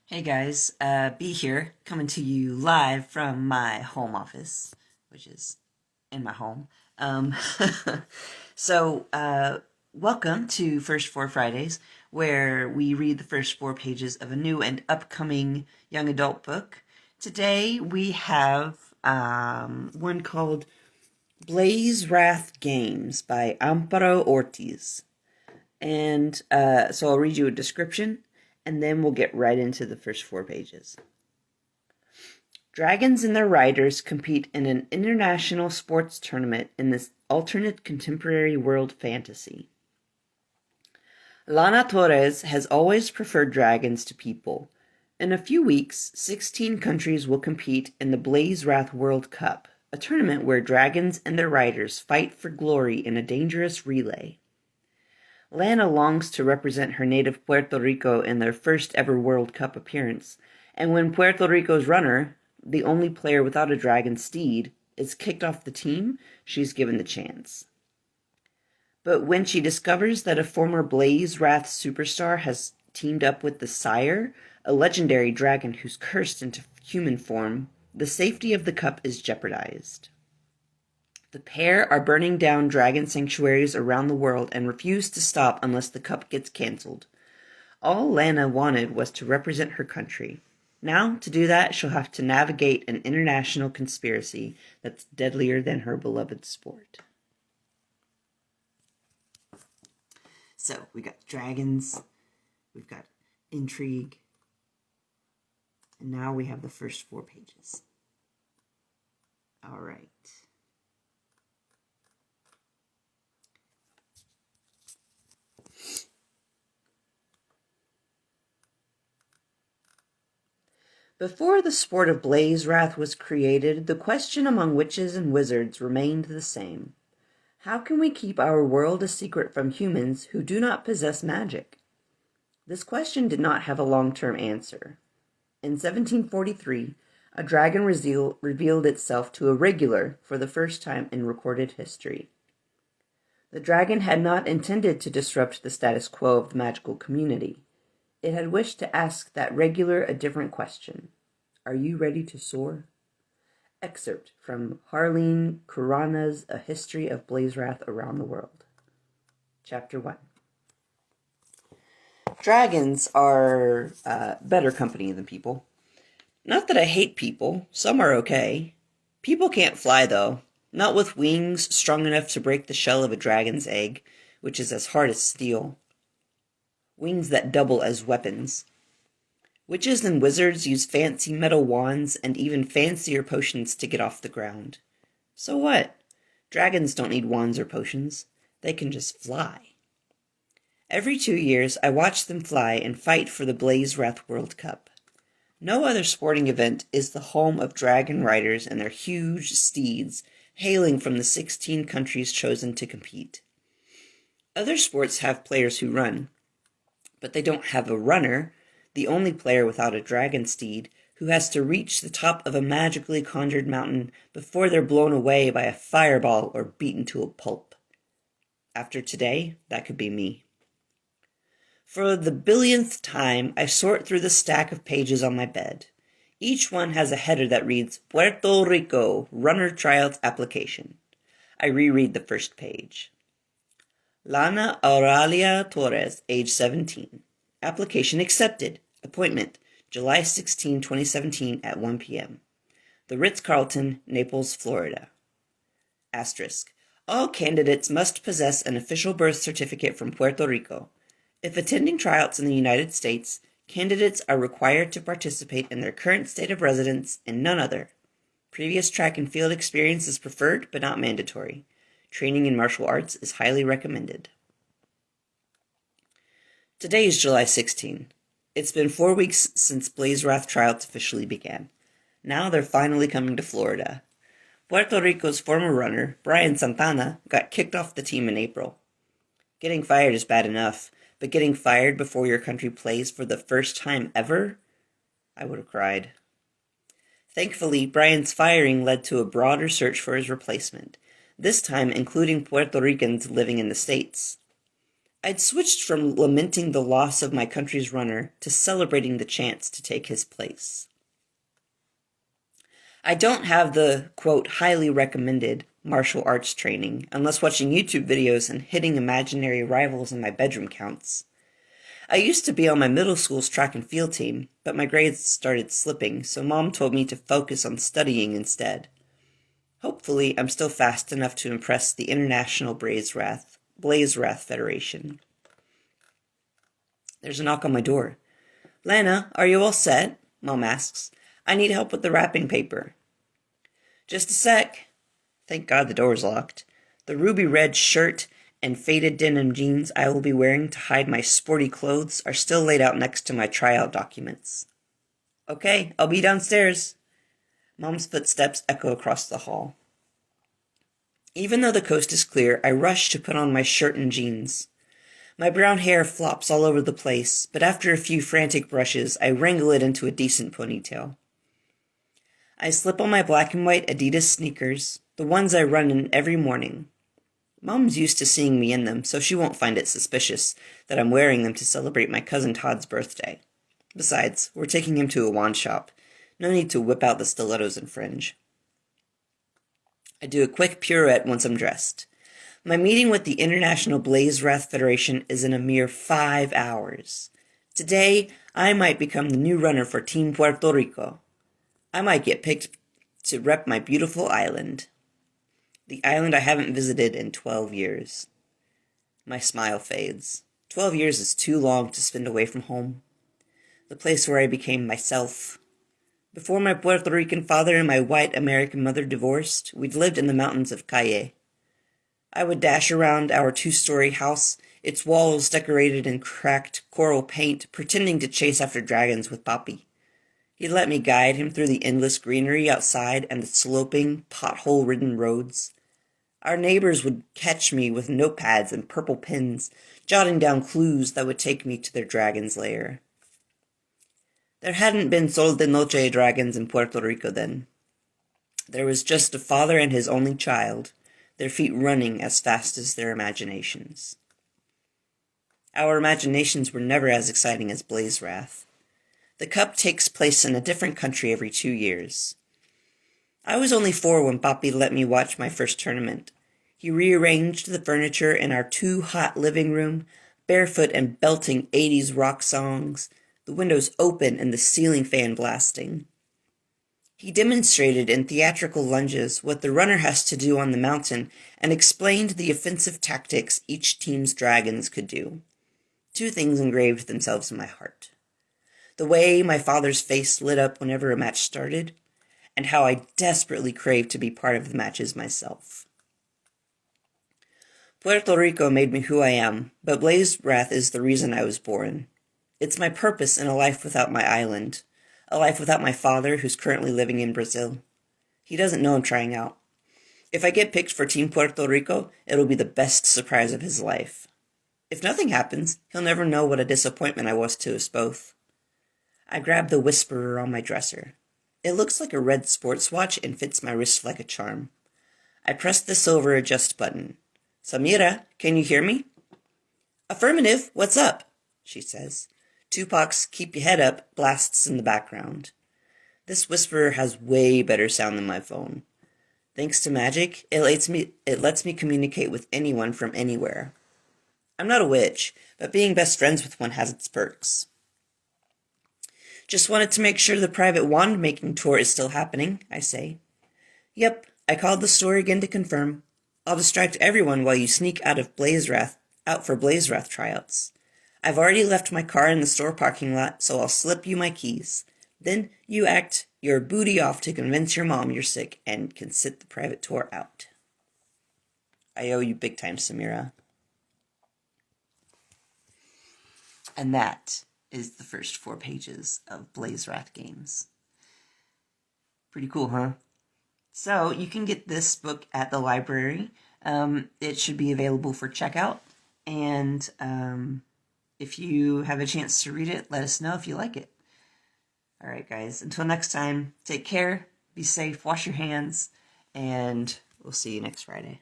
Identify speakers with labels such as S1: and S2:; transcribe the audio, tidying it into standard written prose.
S1: Hey guys, B here, coming to you live from my home office, which is in my home. Um, so, welcome to First Four Fridays, where we read the first four pages of a new and upcoming young adult book. Today we have one called Blazewrath Games by Amparo Ortiz. And so I'll read you a description, and then we'll get right into the first four pages. Dragons and their riders compete in an international sports tournament in this alternate contemporary world fantasy. Lana Torres has always preferred dragons to people. In a few weeks, 16 countries will compete in the Blazewrath World Cup, a tournament where dragons and their riders fight for glory in a dangerous relay. Lana longs to represent her native Puerto Rico in their first ever World Cup appearance, and when Puerto Rico's runner, the only player without a dragon steed, is kicked off the team, she's given the chance. But when she discovers that a former Blazewrath superstar has teamed up with the Sire, a legendary dragon who's cursed into human form, the safety of the cup is jeopardized. The pair are burning down dragon sanctuaries around the world and refuse to stop unless the cup gets cancelled. All Lana wanted was to represent her country. Now, to do that, she'll have to navigate an international conspiracy that's deadlier than her beloved sport. So, we got dragons, we've got intrigue, and now we have the first four pages. All right. Before the sport of Blazewrath was created, the question among witches and wizards remained the same. How can we keep our world a secret from humans who do not possess magic? This question did not have a long-term answer. In 1743, a dragon revealed itself to a regular for the first time in recorded history. The dragon had not intended to disrupt the status quo of the magical community. It had wished to ask that regular a different question. Are you ready to soar? Excerpt from Harleen Kurana's A History of Blazewrath Around the World. Chapter 1. Dragons are better company than people. Not that I hate people. Some are okay. People can't fly, though. Not with wings strong enough to break the shell of a dragon's egg, which is as hard as steel. Wings that double as weapons. Witches and wizards use fancy metal wands and even fancier potions to get off the ground. So what? Dragons don't need wands or potions. They can just fly. Every 2 years, I watch them fly and fight for the Blazewrath World Cup. No other sporting event is the home of dragon riders and their huge steeds, hailing from the 16 countries chosen to compete. Other sports have players who run, but they don't have a runner, the only player without a dragon steed, who has to reach the top of a magically conjured mountain before they're blown away by a fireball or beaten to a pulp. After today, that could be me. For the billionth time, I sort through the stack of pages on my bed. Each one has a header that reads, Puerto Rico, Runner Tryouts Application. I reread the first page. Lana Auralia Torres, age 17. Application accepted. Appointment, July 16, 2017 at 1 p.m. The Ritz-Carlton, Naples, Florida. Asterisk. All candidates must possess an official birth certificate from Puerto Rico. If attending tryouts in the United States, candidates are required to participate in their current state of residence and none other. Previous track and field experience is preferred but not mandatory. Training in martial arts is highly recommended. Today is July 16. It's been 4 weeks since Blazewrath tryouts officially began. Now they're finally coming to Florida. Puerto Rico's former runner, Brian Santana, got kicked off the team in April. Getting fired is bad enough, but getting fired before your country plays for the first time ever? I would have cried. Thankfully, Brian's firing led to a broader search for his replacement, this time including Puerto Ricans living in the States. I'd switched from lamenting the loss of my country's runner to celebrating the chance to take his place. I don't have the, quote, highly recommended martial arts training, unless watching YouTube videos and hitting imaginary rivals in my bedroom counts. I used to be on my middle school's track and field team, but my grades started slipping, so Mom told me to focus on studying instead. Hopefully, I'm still fast enough to impress the International Blazewrath Federation. There's a knock on my door. Lana, are you all set? Mom asks. I need help with the wrapping paper. Just a sec. Thank God the door's locked. The ruby red shirt and faded denim jeans I will be wearing to hide my sporty clothes are still laid out next to my tryout documents. Okay, I'll be downstairs. Mom's footsteps echo across the hall. Even though the coast is clear, I rush to put on my shirt and jeans. My brown hair flops all over the place, but after a few frantic brushes, I wrangle it into a decent ponytail. I slip on my black and white Adidas sneakers, the ones I run in every morning. Mom's used to seeing me in them, so she won't find it suspicious that I'm wearing them to celebrate my cousin Todd's birthday. Besides, we're taking him to a wand shop. No need to whip out the stilettos and fringe. I do a quick pirouette once I'm dressed. My meeting with the International Blazewrath Federation is in a mere 5 hours. Today, I might become the new runner for Team Puerto Rico. I might get picked to rep my beautiful island. The island I haven't visited in 12 years. My smile fades. 12 years is too long to spend away from home. The place where I became myself. Before my Puerto Rican father and my white American mother divorced, we'd lived in the mountains of Calle. I would dash around our 2-story house, its walls decorated in cracked coral paint, pretending to chase after dragons with Papi. He'd let me guide him through the endless greenery outside and the sloping, pothole-ridden roads. Our neighbors would catch me with notepads and purple pens, jotting down clues that would take me to their dragon's lair. There hadn't been Sol de Noche dragons in Puerto Rico then. There was just a father and his only child, their feet running as fast as their imaginations. Our imaginations were never as exciting as Blazewrath. The Cup takes place in a different country every 2 years. I was only 4 when Papi let me watch my first tournament. He rearranged the furniture in our too-hot living room, barefoot and belting 80s rock songs, the windows open and the ceiling fan blasting. He demonstrated in theatrical lunges what the runner has to do on the mountain and explained the offensive tactics each team's dragons could do. 2 things engraved themselves in my heart. The way my father's face lit up whenever a match started, and how I desperately craved to be part of the matches myself. Puerto Rico made me who I am, but Blazewrath is the reason I was born. It's my purpose in a life without my island, a life without my father who's currently living in Brazil. He doesn't know I'm trying out. If I get picked for Team Puerto Rico, it'll be the best surprise of his life. If nothing happens, he'll never know what a disappointment I was to us both. I grab the Whisperer on my dresser. It looks like a red sports watch and fits my wrist like a charm. I press the silver adjust button. Samira, can you hear me? Affirmative, what's up? She says. Tupac's Keep Your Head Up blasts in the background. This Whisperer has way better sound than my phone. Thanks to magic, it lets me communicate with anyone from anywhere. I'm not a witch, but being best friends with one has its perks. Just wanted to make sure the private wand-making tour is still happening, I say. Yep, I called the store again to confirm. I'll distract everyone while you sneak out for Blazewrath tryouts. I've already left my car in the store parking lot, so I'll slip you my keys. Then you act your booty off to convince your mom you're sick and can sit the private tour out. I owe you big time, Samira. And that is the first 4 pages of Blazewrath Games. Pretty cool, huh? So, you can get this book at the library. It should be available for checkout. And if you have a chance to read it, let us know if you like it. Alright, guys. Until next time, take care, be safe, wash your hands, and we'll see you next Friday.